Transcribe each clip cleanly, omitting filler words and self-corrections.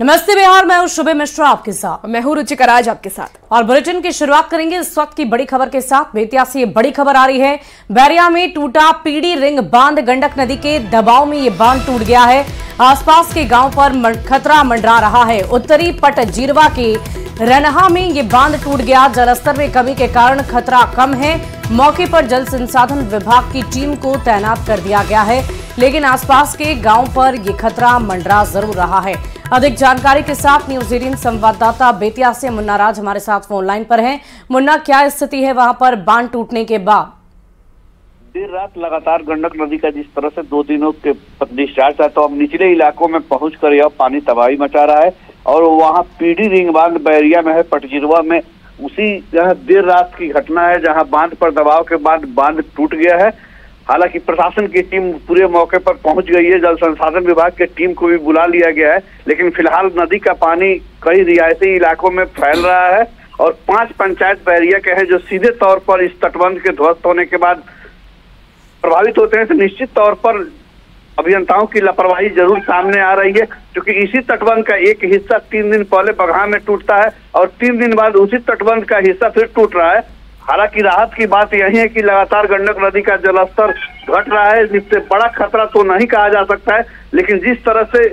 नमस्ते बिहार, मैं हूं शुभे मिश्रा आपके साथ। मैं हूं रुचिका राज आपके साथ। और बुलेटिन की शुरुआत करेंगे इस वक्त की बड़ी खबर के साथ। बेतिया से ये बड़ी खबर आ रही है। बैरिया में टूटा पीडी रिंग बांध। गंडक नदी के दबाव में ये बांध टूट गया है। आसपास के गांव पर खतरा मंडरा रहा है। उत्तरी पट जीरवा के रनहा में ये बांध टूट गया। जलस्तर में कमी के कारण खतरा कम है। मौके पर जल संसाधन विभाग की टीम को तैनात कर दिया गया है, लेकिन आसपास के गांव पर ये खतरा मंडरा जरूर रहा है। अधिक जानकारी के साथ न्यूज 18 संवाददाता बेतिया से मुन्ना राज हमारे साथ फोन लाइन पर हैं। मुन्ना, क्या स्थिति है वहां पर बांध टूटने के बाद? देर रात लगातार गंडक नदी का जिस तरह से 2 दिनों के डिस्चार्ज था, तो अब निचले इलाकों में पहुंचकर यह पानी तबाही मचा रहा है। और वहां पीडी रिंग बांध बैरिया में है, पटजिरवा में उसी यहाँ देर रात की घटना है, जहां बांध पर दबाव के बाद बांध टूट गया है। हालांकि प्रशासन की टीम पूरे मौके पर पहुंच गई है। जल संसाधन विभाग की टीम को भी बुला लिया गया है, लेकिन फिलहाल नदी का पानी कई रियायती इलाकों में फैल रहा है। और 5 पंचायत बैरिया के हैं जो सीधे तौर पर इस तटबंध के ध्वस्त होने के बाद प्रभावित होते हैं। तो निश्चित तौर पर अभियंताओं की लापरवाही जरूर सामने आ रही है, क्योंकि इसी तटबंध का एक हिस्सा 3 दिन पहले बगहा में टूटता है और 3 दिन बाद उसी तटबंध का हिस्सा फिर टूट रहा है। हालांकि राहत की बात यही है कि लगातार गंडक नदी का जलस्तर घट रहा है। इससे बड़ा खतरा तो नहीं कहा जा सकता है, लेकिन जिस तरह से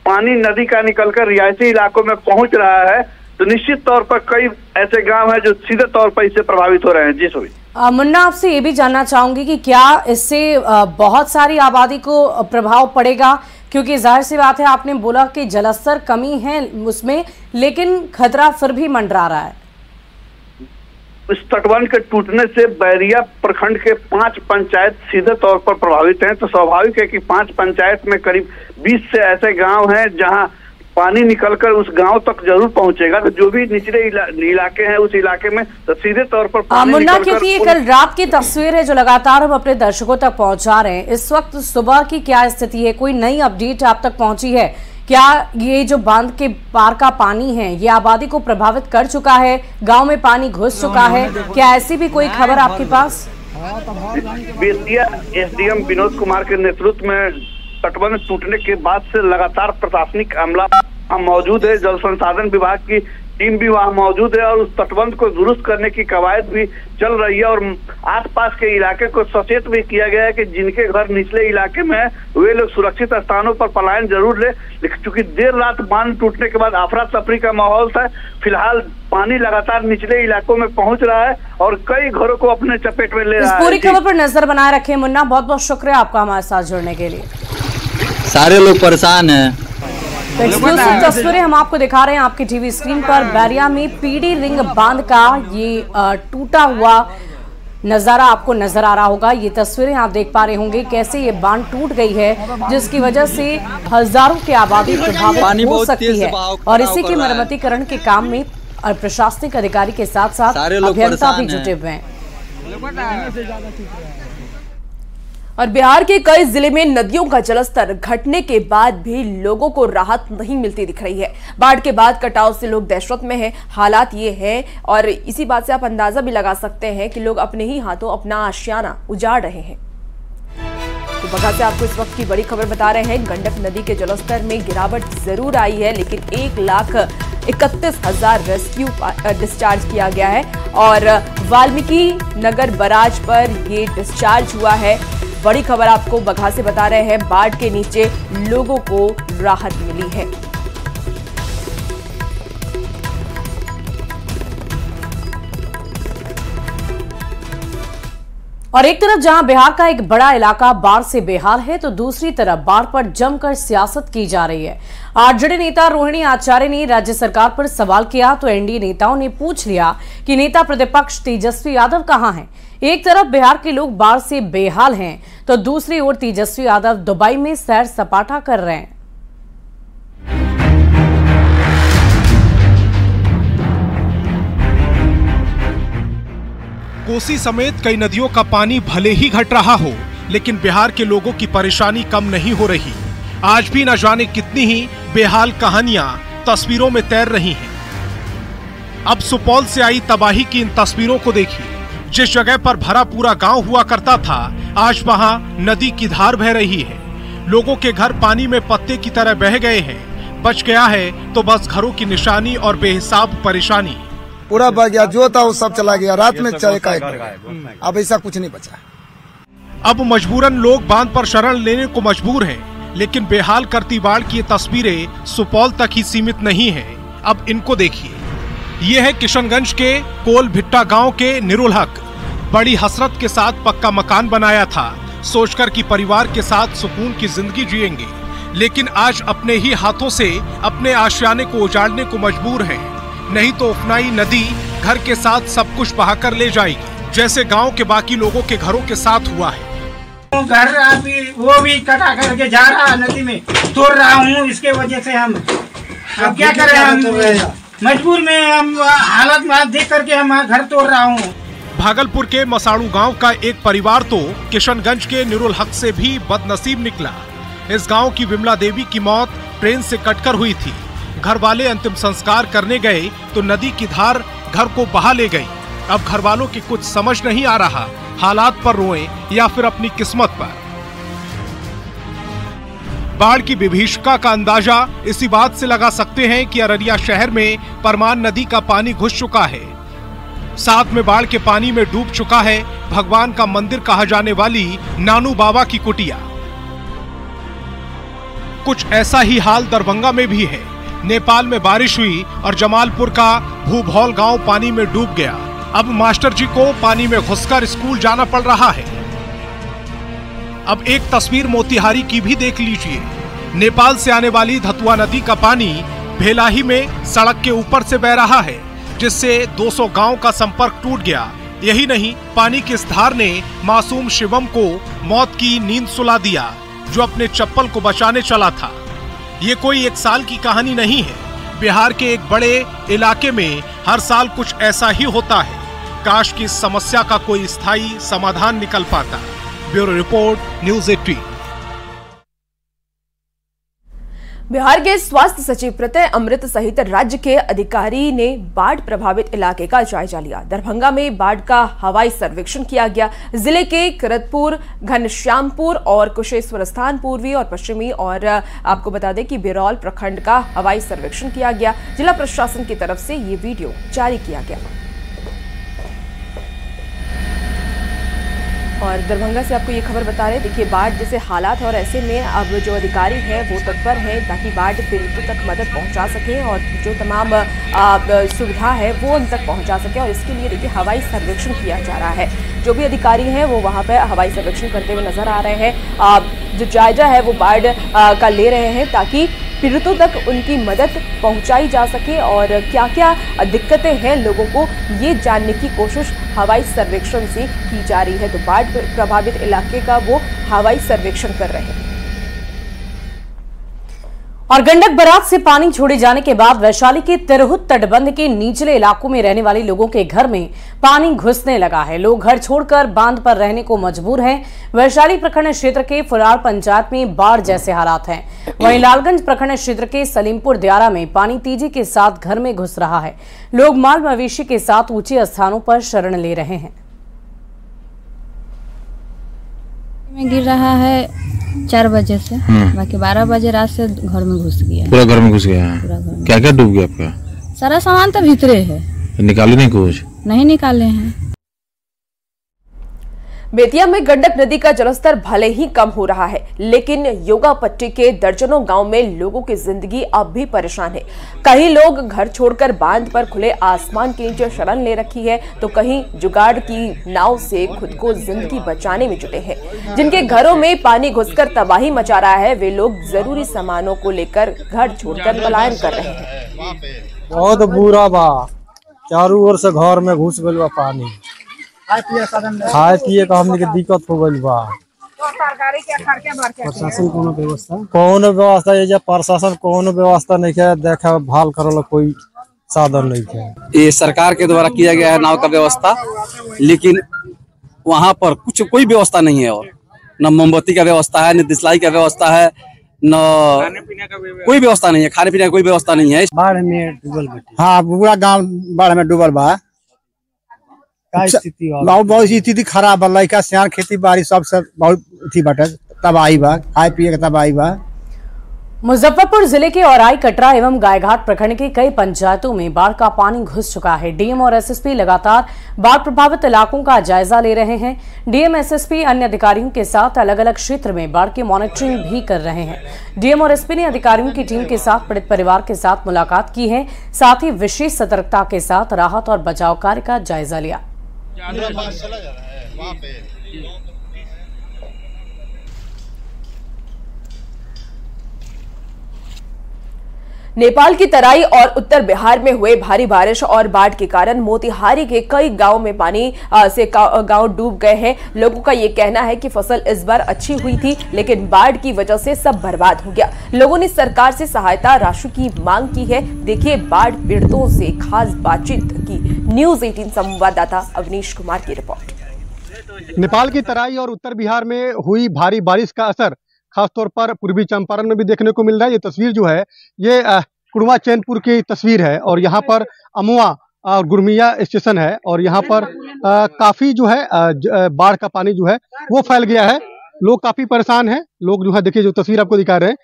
पानी नदी का निकलकर रियायती इलाकों में पहुंच रहा है, तो निश्चित तौर पर कई ऐसे गांव हैं जो सीधे तौर पर इससे प्रभावित हो रहे हैं। जी सुबी मुन्ना, आपसे ये भी जानना चाहूंगी कि क्या इससे बहुत सारी आबादी को प्रभाव पड़ेगा? क्योंकि जाहिर सी बात है, आपने बोला कि जलस्तर कमी है उसमें, लेकिन खतरा फिर भी मंडरा रहा है। इस तटबंध के टूटने से बैरिया प्रखंड के 5 पंचायत सीधे तौर पर प्रभावित हैं। तो स्वाभाविक है कि 5 पंचायत में करीब 20 से ऐसे गांव हैं जहां पानी निकलकर उस गांव तक जरूर पहुंचेगा। तो जो भी निचले इलाके हैं उस इलाके में तो सीधे तौर पर पानी मुन्ना, क्योंकि ये कल रात की तस्वीर है जो लगातार हम अपने दर्शकों तक पहुंचा रहे हैं। इस वक्त सुबह की क्या स्थिति है? कोई नई अपडेट आप तक पहुंची है? क्या ये जो बांध के पार का पानी है ये आबादी को प्रभावित कर चुका है? गांव में पानी घुस चुका है? क्या ऐसी भी कोई खबर आपके पास? बेतिया एसडीएम विनोद कुमार के नेतृत्व में तटबंध टूटने के बाद से लगातार प्रशासनिक अमला मौजूद है। जल संसाधन विभाग की टीम भी वहां मौजूद है और उस तटबंध को दुरुस्त करने की कवायद भी चल रही है। और आसपास के इलाके को सचेत भी किया गया है कि जिनके घर निचले इलाके में है वे लोग सुरक्षित स्थानों पर पलायन जरूर ले। लेकिन चूंकि देर रात बांध टूटने के बाद अफरा तफरी का माहौल था, फिलहाल पानी लगातार निचले इलाकों में पहुंच रहा है और कई घरों को अपने चपेट में ले रहा है। पूरी खबर पर नजर बनाए रखे मुन्ना, बहुत बहुत शुक्रिया आपका हमारे साथ जुड़ने के लिए। सारे लोग परेशान हैं। एक्सक्लूसिव तस्वीरें हम आपको दिखा रहे हैं आपकी टीवी स्क्रीन पर। बैरिया में पीडी रिंग बांध का ये टूटा हुआ नजारा आपको नजर आ रहा होगा। ये तस्वीरें आप देख पा रहे होंगे कैसे ये बांध टूट गई है, जिसकी वजह से हजारों की आबादी प्रभावित हो सकती है। और इसी के मरम्मतीकरण के काम में प्रशासनिक अधिकारी के साथ साथ अभियंता भी जुटे हुए हैं। और बिहार के कई जिले में नदियों का जलस्तर घटने के बाद भी लोगों को राहत नहीं मिलती दिख रही है। बाढ़ के बाद कटाव से लोग दहशत में हैं। हालात ये हैं और इसी बात से आप अंदाजा भी लगा सकते हैं कि लोग अपने ही हाथों अपना आशियाना उजाड़ रहे हैं। तो बघा से आपको इस वक्त की बड़ी खबर बता रहे हैं। गंडक नदी के जलस्तर में गिरावट जरूर आई है, लेकिन 1,31,000 रेस्क्यू डिस्चार्ज किया गया है और वाल्मीकि नगर बराज पर ये डिस्चार्ज हुआ है। बड़ी खबर आपको बघा से बता रहे हैं। बाढ़ के नीचे लोगों को राहत मिली है। और एक तरफ जहां बिहार का एक बड़ा इलाका बाढ़ से बेहाल है, तो दूसरी तरफ बाढ़ पर जमकर सियासत की जा रही है। आरजेडी नेता रोहिणी आचार्य ने राज्य सरकार पर सवाल किया तो एनडीए नेताओं ने पूछ लिया कि नेता प्रतिपक्ष तेजस्वी यादव कहां हैं। एक तरफ बिहार के लोग बाढ़ से बेहाल हैं, तो दूसरी ओर तेजस्वी यादव दुबई में सैर सपाटा कर रहे हैं। कोसी समेत कई नदियों का पानी भले ही घट रहा हो, लेकिन बिहार के लोगों की परेशानी कम नहीं हो रही। आज भी न जाने कितनी ही बेहाल कहानियां तस्वीरों में तैर रही हैं। अब सुपौल से आई तबाही की इन तस्वीरों को देखिए। जिस जगह पर भरा पूरा गांव हुआ करता था, आज वहां नदी की धार बह रही है। लोगों के घर पानी में पत्ते की तरह बह गए हैं। बच गया है तो बस घरों की निशानी और बेहिसाब परेशानी। पूरा बच गया, जो था वो सब चला गया, रात में चले का अब ऐसा कुछ नहीं बचा। अब मजबूरन लोग बांध पर शरण लेने को मजबूर हैं, लेकिन बेहाल करती बाढ़ की ये तस्वीरें सुपौल तक ही सीमित नहीं हैं। अब इनको देखिए, ये है किशनगंज के कोल भिट्टा गांव के निरुल हक। बड़ी हसरत के साथ पक्का मकान बनाया था, सोचकर कि परिवार के साथ सुकून की जिंदगी जिएंगे, लेकिन आज अपने ही हाथों से अपने आशियाने को उजाड़ने को मजबूर हैं। नहीं तो उफनाई नदी घर के साथ सब कुछ बहाकर ले जाएगी, जैसे गांव के बाकी लोगों के घरों के साथ हुआ है। घर अभी वो भी कटा करके जा रहा है, नदी में तोड़ रहा हूँ, इसके वजह से हम अब क्या करें, हम मजबूर में हम हालत में देख करके हम घर तोड़ रहा हूँ। भागलपुर के मसाड़ू गांव का एक परिवार तो किशनगंज के निरुल हक से भी बदनसीब निकला। इस गांव की विमला देवी की मौत ट्रेन से कटकर हुई थी। घर वाले अंतिम संस्कार करने गए तो नदी की धार घर को बहा ले गई। अब घर वालों की कुछ समझ नहीं आ रहा, हालात पर रोएं या फिर अपनी किस्मत पर। बाढ़ की विभीषिका का अंदाजा इसी बात से लगा सकते हैं कि अररिया शहर में परमान नदी का पानी घुस चुका है। साथ में बाढ़ के पानी में डूब चुका है भगवान का मंदिर कहा जाने वाली नानू बाबा की कुटिया। कुछ ऐसा ही हाल दरभंगा में भी है। नेपाल में बारिश हुई और जमालपुर का भूभौल गांव पानी में डूब गया। अब मास्टर जी को पानी में घुसकर स्कूल जाना पड़ रहा है। अब एक तस्वीर मोतिहारी की भी देख लीजिए। नेपाल से आने वाली धतुआ नदी का पानी भेलाही में सड़क के ऊपर से बह रहा है, जिससे 200 गांव का संपर्क टूट गया। यही नहीं, पानी की इस धार ने मासूम शिवम को मौत की नींद सुला दिया, जो अपने चप्पल को बचाने चला था। ये कोई एक साल की कहानी नहीं है। बिहार के एक बड़े इलाके में हर साल कुछ ऐसा ही होता है। काश की इस समस्या का कोई स्थायी समाधान निकल पाता। Bureau report, news 18। बिहार के स्वास्थ्य सचिव प्रत्यय अमृत सहित राज्य के अधिकारी ने बाढ़ प्रभावित इलाके का जायजा लिया। दरभंगा में बाढ़ का हवाई सर्वेक्षण किया गया। जिले के करतपुर, घनश्यामपुर और कुशेश्वर स्थान पूर्वी और पश्चिमी और आपको बता दें कि बिरौल प्रखंड का हवाई सर्वेक्षण किया गया। जिला प्रशासन की तरफ से ये वीडियो जारी किया गया। और दरभंगा से आपको ये खबर बता रहे, देखिए बाढ़ जैसे हालात है और ऐसे में अब जो अधिकारी हैं वो तत्पर हैं ताकि बाढ़ पीड़ितों तक मदद पहुंचा सकें और जो तमाम सुविधा है वो उन तक पहुंचा सके। और इसके लिए देखिए हवाई सर्वेक्षण किया जा रहा है। जो भी अधिकारी हैं वो वहां पर हवाई सर्वेक्षण करते हुए नजर आ रहे हैं। जो जायजा है वो बाढ़ का ले रहे हैं ताकि पीड़ितों तक उनकी मदद पहुंचाई जा सके और क्या क्या दिक्कतें हैं लोगों को ये जानने की कोशिश हवाई सर्वेक्षण से की जा रही है। तो बाढ़ प्रभावित इलाके का वो हवाई सर्वेक्षण कर रहे हैं। और गंडक बराज से पानी छोड़े जाने के बाद वैशाली के तिरहुत तटबंध के निचले इलाकों में रहने वाले लोगों के घर में पानी घुसने लगा है। लोग घर छोड़कर बांध पर रहने को मजबूर हैं। वैशाली प्रखंड क्षेत्र के फुलार पंचायत में बाढ़ जैसे हालात हैं। वहीं लालगंज प्रखंड क्षेत्र के सलीमपुर दियारा में पानी तेजी के साथ घर में घुस रहा है। लोग माल मवेशी के साथ ऊंचे स्थानों पर शरण ले रहे हैं। में गिर रहा है 4 बजे से, बाकी 12 बजे रात से घर में घुस गया। पूरा घर में घुस गया है। क्या क्या डूब गया आपका? सारा सामान तो भीतरे है। निकाले नहीं कुछ? नहीं निकाले हैं। बेतिया में गंडक नदी का जलस्तर भले ही कम हो रहा है, लेकिन योगा पट्टी के दर्जनों गांव में लोगों की जिंदगी अब भी परेशान है। कहीं लोग घर छोड़कर बांध पर खुले आसमान के नीचे शरण ले रखी है, तो कहीं जुगाड़ की नाव से खुद को जिंदगी बचाने में जुटे हैं। जिनके घरों में पानी घुसकर तबाही मचा रहा है, वे लोग जरूरी सामानों को लेकर घर छोड़कर पलायन कर रहे हैं। बहुत बुरा बा, चारों ओर से घर में घुस गइल बा पानी। खाए पिए का हमने के दिक्कत हो गइल बा। प्रशासन कौन व्यवस्था ये प्रशासन कौन व्यवस्था नहीं है, देखा भाल करल कोई साधन नहीं है। ये सरकार के द्वारा किया गया है नाव का व्यवस्था, लेकिन वहाँ पर कोई व्यवस्था नहीं है। और न मोमबत्ती का व्यवस्था है, न दिसलाई का व्यवस्था है, न कोई व्यवस्था नहीं है। खाने पीने का कोई व्यवस्था नहीं है। बाढ़ में डूबल, हाँ पूरा गाँव बाढ़ में डूबल बा। बहुत स्थिति खराब है। लड़का सियान खेती बाड़ी सब बहुत थी बटे तबाही बा, खाए पिए के तबाही बा। मुजफ्फरपुर जिले के औराई, कटरा एवं गायघाट प्रखंड के कई पंचायतों में बाढ़ का पानी घुस चुका है। डीएम और एसएसपी लगातार बाढ़ प्रभावित इलाकों का जायजा ले रहे हैं। डीएम, एसएसपी अन्य अधिकारियों के साथ अलग अलग क्षेत्र में बाढ़ की मॉनिटरिंग भी कर रहे हैं। डीएम और एसपी ने अधिकारियों की टीम के साथ पीड़ित परिवार के साथ मुलाकात की है, साथ ही विशेष सतर्कता के साथ राहत और बचाव कार्य का जायजा लिया। नेपाल की तराई और उत्तर बिहार में हुए भारी बारिश और बाढ़ के कारण मोतिहारी के कई गांव में पानी से गांव डूब गए हैं। लोगों का ये कहना है कि फसल इस बार अच्छी हुई थी, लेकिन बाढ़ की वजह से सब बर्बाद हो गया। लोगों ने सरकार से सहायता राशि की मांग की है। देखिए बाढ़ पीड़ितों से खास बातचीत की न्यूज़ 18 संवाददाता अवनीश कुमार की रिपोर्ट। नेपाल की तराई और उत्तर बिहार में हुई भारी बारिश का असर खासतौर पर पूर्वी चंपारण में भी देखने को मिल रहा है। ये तस्वीर जो है ये कुड़वा चैनपुर की तस्वीर है और यहाँ पर अमुआ और गुरमिया स्टेशन है और यहाँ पर काफी जो है बाढ़ का पानी जो है वो फैल गया है। लोग काफी परेशान हैं। लोग जो है देखिए जो तस्वीर आपको दिखा रहे हैं,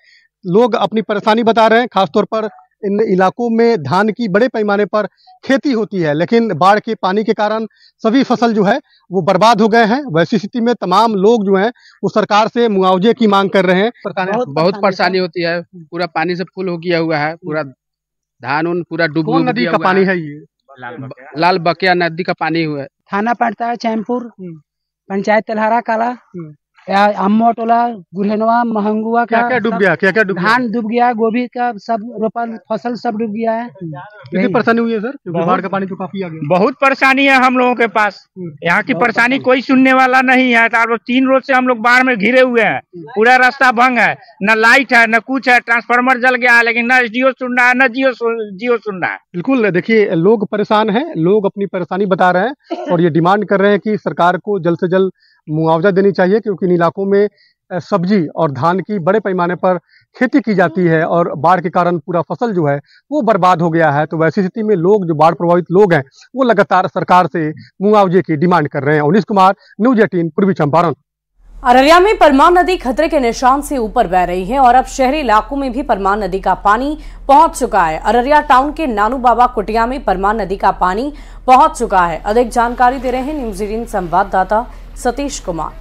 लोग अपनी परेशानी बता रहे हैं। खासतौर पर इन इलाकों में धान की बड़े पैमाने पर खेती होती है, लेकिन बाढ़ के पानी के कारण सभी फसल जो है वो बर्बाद हो गए हैं। वैसी स्थिति में तमाम लोग जो हैं वो सरकार से मुआवजे की मांग कर रहे हैं। बहुत परेशानी होती है। पूरा पानी से फुल हो गया हुआ है, पूरा धान उन पूरा डूब नदी का पानी है। ये लाल बकिया नदी का पानी हुआ है। थाना पड़ता है चैनपुर, पंचायत तेल्हारा काला, अम्मो टोला, गुरहनवा, महंगुआ का क्या डूब गया? क्या डूब गया? धान डूब गया, गोभी का सब रोपा फसल सब डूब गया है। कितनी परेशानी हुई है सर? क्योंकि बाढ़ का पानी तो काफी आ गया। बहुत परेशानी है हम लोगों के पास। यहाँ की परेशानी कोई सुनने वाला नहीं है। 3 रोज से हम लोग बाढ़ में घिरे हुए हैं। पूरा रास्ता भंग है, न लाइट है, न कुछ है। ट्रांसफार्मर जल गया है, लेकिन न एसडीओ सुन रहा है, न जियो सुन रहा है। बिल्कुल, देखिए लोग परेशान हैं। लोग अपनी परेशानी बता रहे हैं और ये डिमांड कर रहे हैं कि सरकार को जल्द से जल्द मुआवजा देनी चाहिए, क्योंकि इन इलाकों में सब्जी और धान की बड़े पैमाने पर खेती की जाती है और बाढ़ के कारण पूरा फसल जो है वो बर्बाद हो गया है। तो वैसी स्थिति में लोग जो बाढ़ प्रभावित लोग हैं वो लगातार सरकार से मुआवजे की डिमांड कर रहे हैं। अवनीश कुमार, न्यूज़ 18 पूर्वी चंपारण। अररिया में परमान नदी खतरे के निशान से ऊपर बह रही है और अब शहरी इलाकों में भी परमान नदी का पानी पहुंच चुका है। अररिया टाउन के नानू बाबा कुटिया में परमान नदी का पानी पहुंच चुका है। अधिक जानकारी दे रहे हैं न्यूज़ 18 संवाददाता सतीश कुमार।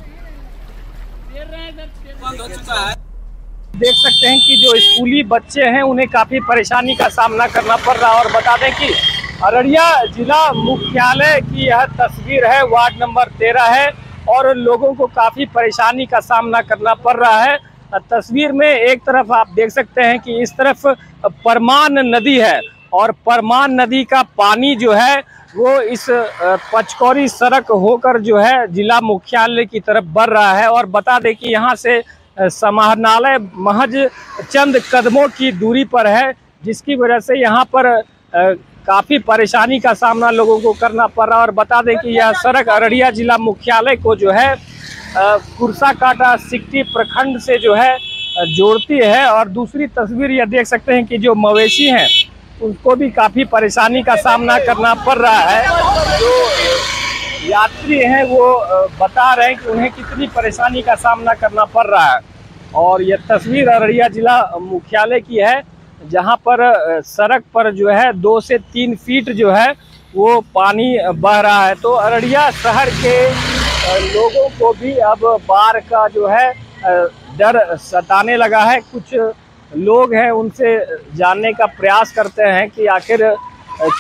देख सकते हैं कि जो स्कूली बच्चे हैं उन्हें काफी परेशानी का सामना करना पड़ रहा है। और बता दें कि अररिया जिला मुख्यालय की यह तस्वीर है, वार्ड नंबर 13 है और लोगों को काफी परेशानी का सामना करना पड़ रहा है। तस्वीर में एक तरफ आप देख सकते हैं कि इस तरफ परमान नदी है और परमान नदी का पानी जो है वो इस पचकौरी सड़क होकर जो है जिला मुख्यालय की तरफ बढ़ रहा है। और बता दें कि यहाँ से समाहरणालय महज चंद कदमों की दूरी पर है, जिसकी वजह से यहाँ पर काफ़ी परेशानी का सामना लोगों को करना पड़ रहा है। और बता दें कि यह सड़क अररिया जिला मुख्यालय को जो है कुर्साकाटा सिकटी प्रखंड से जो है जोड़ती है। और दूसरी तस्वीर यह देख सकते हैं कि जो मवेशी हैं उनको भी काफ़ी परेशानी का सामना करना पड़ रहा है। जो यात्री हैं वो बता रहे हैं कि उन्हें कितनी परेशानी का सामना करना पड़ रहा है। और यह तस्वीर अररिया जिला मुख्यालय की है, जहां पर सड़क पर जो है 2 से 3 फीट जो है वो पानी बह रहा है। तो अररिया शहर के लोगों को भी अब बाढ़ का जो है डर सताने लगा है। कुछ लोग हैं उनसे जानने का प्रयास करते हैं कि आखिर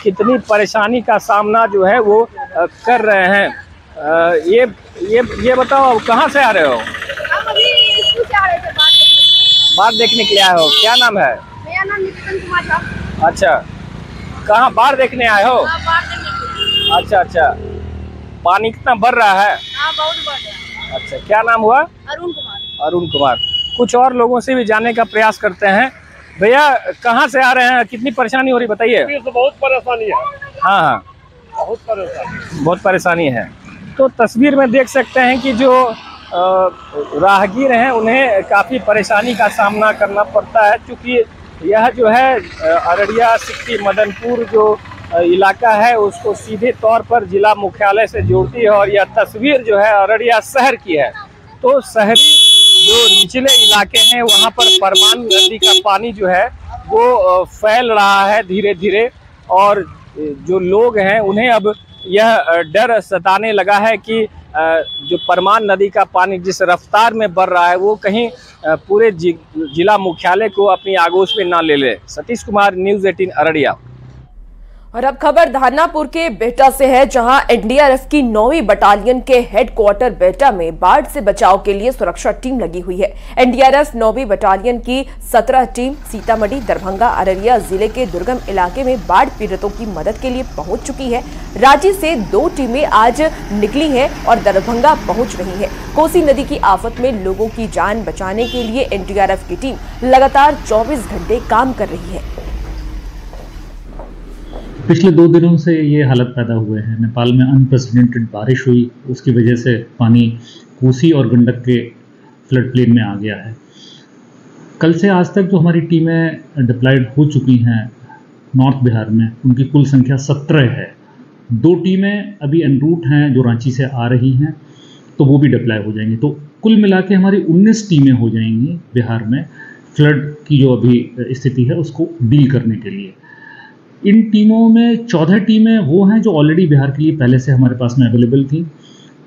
कितनी परेशानी का सामना जो है वो कर रहे हैं। ये बताओ, कहाँ से आ रहे हो? हम अभी स्कूल से आ रहे थे बाढ़ देखने के लिए आए हो। क्या नाम है? मेरा नाम नितिन कुमार था। अच्छा, कहाँ बाढ़ देखने आए हो? बाढ़ देखने के लिए। अच्छा, पानी कितना बढ़ रहा है? हाँ, बहुत बढ़ रहा है। अच्छा, क्या नाम हुआ? अरुण कुमार। अरुण कुमार। कुछ और लोगों से भी जानने का प्रयास करते हैं। भैया कहाँ से आ रहे हैं, कितनी परेशानी हो रही बताइए? बहुत परेशानी है। हाँ, बहुत परेशानी है। तो तस्वीर में देख सकते हैं कि जो राहगीर हैं उन्हें काफ़ी परेशानी का सामना करना पड़ता है, क्योंकि यह जो है अररिया सिकटी मदनपुर जो इलाका है उसको सीधे तौर पर जिला मुख्यालय से जोड़ती है। और यह तस्वीर जो है अररिया शहर की है। तो शहरी जो निचले इलाके हैं वहां पर परमान नदी का पानी जो है वो फैल रहा है धीरे धीरे, और जो लोग हैं उन्हें अब यह डर सताने लगा है कि जो परमान नदी का पानी जिस रफ्तार में बढ़ रहा है वो कहीं पूरे जिला मुख्यालय को अपनी आगोश में ना ले ले। सतीश कुमार, न्यूज़ 18 अररिया। और अब खबर धानापुर के बेहटा से है, जहां एनडीआरएफ की 9वीं बटालियन के हेडक्वार्टर बेहटा में बाढ़ से बचाव के लिए सुरक्षा टीम लगी हुई है। एनडीआरएफ 9वीं बटालियन की 17 टीम सीतामढ़ी, दरभंगा, अररिया जिले के दुर्गम इलाके में बाढ़ पीड़ितों की मदद के लिए पहुंच चुकी है। रांची से 2 टीमें आज निकली हैं और दरभंगा पहुंच रही है। कोसी नदी की आफत में लोगों की जान बचाने के लिए एनडीआरएफ की टीम लगातार 24 घंटे काम कर रही है। पिछले 2 दिनों से ये हालत पैदा हुए हैं। नेपाल में अनप्रेसिडेंटेड बारिश हुई, उसकी वजह से पानी कोसी और गंडक के फ्लड प्लेन में आ गया है। कल से आज तक जो हमारी टीमें डिप्लॉयड हो चुकी हैं नॉर्थ बिहार में, उनकी कुल संख्या 17 है। 2 टीमें अभी एन रूट हैं जो रांची से आ रही हैं, तो वो भी डिप्लॉय हो जाएंगी। तो कुल मिला के हमारी 19 टीमें हो जाएंगी बिहार में फ्लड की जो अभी स्थिति है उसको डील करने के लिए। इन टीमों में 14 टीमें वो हैं जो ऑलरेडी बिहार के लिए पहले से हमारे पास में अवेलेबल थी।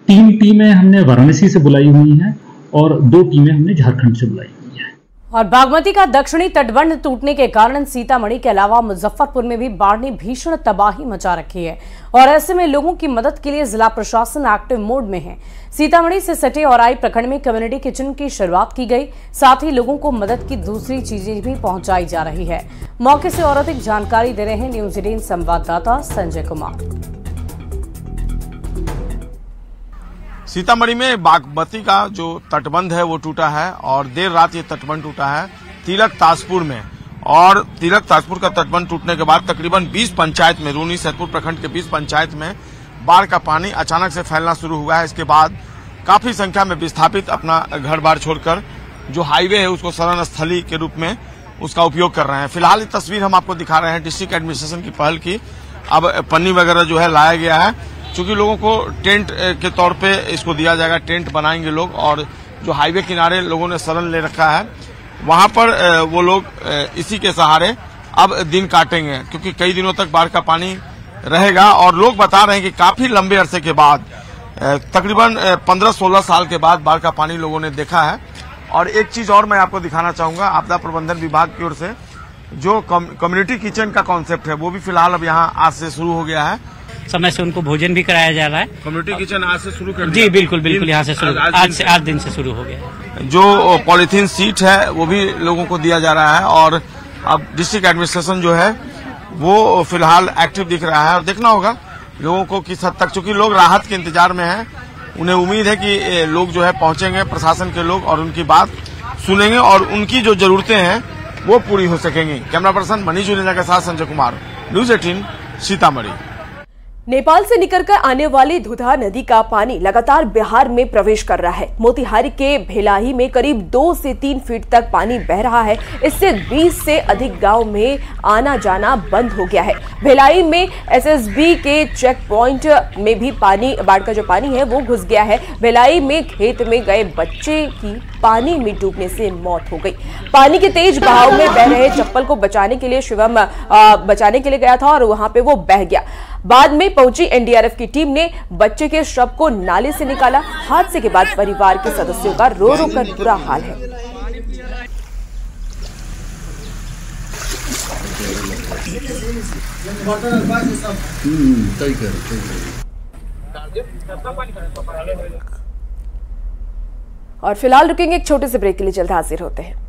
3 टीमें हमने वाराणसी से बुलाई हुई हैं और 2 टीमें हमने झारखंड से बुलाई हुई हैं। और बागमती का दक्षिणी तटबंध टूटने के कारण सीतामढ़ी के अलावा मुजफ्फरपुर में भी बाढ़ ने भीषण तबाही मचा रखी है और ऐसे में लोगों की मदद के लिए जिला प्रशासन एक्टिव मोड में है। सीतामढ़ी से सटे औराई प्रखंड में कम्युनिटी किचन की शुरुआत की गई, साथ ही लोगों को मदद की दूसरी चीजें भी पहुंचाई जा रही है। मौके से और अधिक जानकारी दे रहे हैं न्यूज़ 18 संवाददाता संजय कुमार। सीतामढ़ी में बागमती का जो तटबंध है वो टूटा है और देर रात ये तटबंध टूटा है तिलक ताजपुर में। और तिलक ताजपुर का तटबंध टूटने के बाद तकरीबन 20 पंचायत में, रूनी सैदपुर प्रखंड के 20 पंचायत में बाढ़ का पानी अचानक से फैलना शुरू हुआ है। इसके बाद काफी संख्या में विस्थापित अपना घर बार छोड़कर जो हाईवे है उसको शरण स्थली के रूप में उसका उपयोग कर रहे हैं। फिलहाल ये तस्वीर हम आपको दिखा रहे हैं डिस्ट्रिक्ट एडमिनिस्ट्रेशन की पहल की। अब पन्नी वगैरह जो है लाया गया है, चूंकि लोगों को टेंट के तौर पे इसको दिया जाएगा, टेंट बनाएंगे लोग। और जो हाईवे किनारे लोगों ने शरण ले रखा है वहां पर वो लोग इसी के सहारे अब दिन काटेंगे, क्योंकि कई दिनों तक बाढ़ का पानी रहेगा। और लोग बता रहे हैं कि काफी लंबे अरसे के बाद, तकरीबन 15-16 साल के बाद बाढ़ का पानी लोगों ने देखा है। और एक चीज और मैं आपको दिखाना चाहूंगा, आपदा प्रबंधन विभाग की ओर से जो कम्युनिटी किचन का कॉन्सेप्ट है वो भी फिलहाल अब यहाँ आज से शुरू हो गया है। समय से उनको भोजन भी कराया जा रहा है। कम्युनिटी किचन आज से शुरू कर जी बिल्कुल यहाँ से शुरू, आज दिन से शुरू हो गया। जो पॉलिथीन सीट है वो भी लोगों को दिया जा रहा है। और अब डिस्ट्रिक्ट एडमिनिस्ट्रेशन जो है वो फिलहाल एक्टिव दिख रहा है और देखना होगा लोगों को किस हद तक, चूंकि लोग राहत के इंतजार में हैं, उन्हें उम्मीद है कि लोग जो है पहुंचेंगे, प्रशासन के लोग, और उनकी बात सुनेंगे और उनकी जो जरूरतें हैं वो पूरी हो सकेंगी। कैमरा पर्सन मनीष जुनेजा के साथ संजय कुमार, न्यूज़ 18 सीतामढ़ी। नेपाल से निकलकर आने वाली धुधा नदी का पानी लगातार बिहार में प्रवेश कर रहा है। मोतिहारी के भेलाही में करीब 2 से 3 फीट तक पानी बह रहा है। इससे 20 से अधिक गांव में आना जाना बंद हो गया है। भेलाही में एसएसबी के चेक पॉइंट में भी पानी, बाढ़ का जो पानी है वो घुस गया है। भेलाही में खेत में गए बच्चे की पानी में डूबने से मौत हो गई। पानी के तेज बहाव में बह रहे चप्पल को बचाने के लिए शिवम बचाने के लिए गया था और वहां पे वो बह गया। बाद में पहुंची एनडीआरएफ की टीम ने बच्चे के शव को नाले से निकाला। हादसे के बाद परिवार के सदस्यों का रो रो कर बुरा हाल है। और फिलहाल रुकेंगे एक छोटे से ब्रेक के लिए, जल्द हाजिर होते हैं।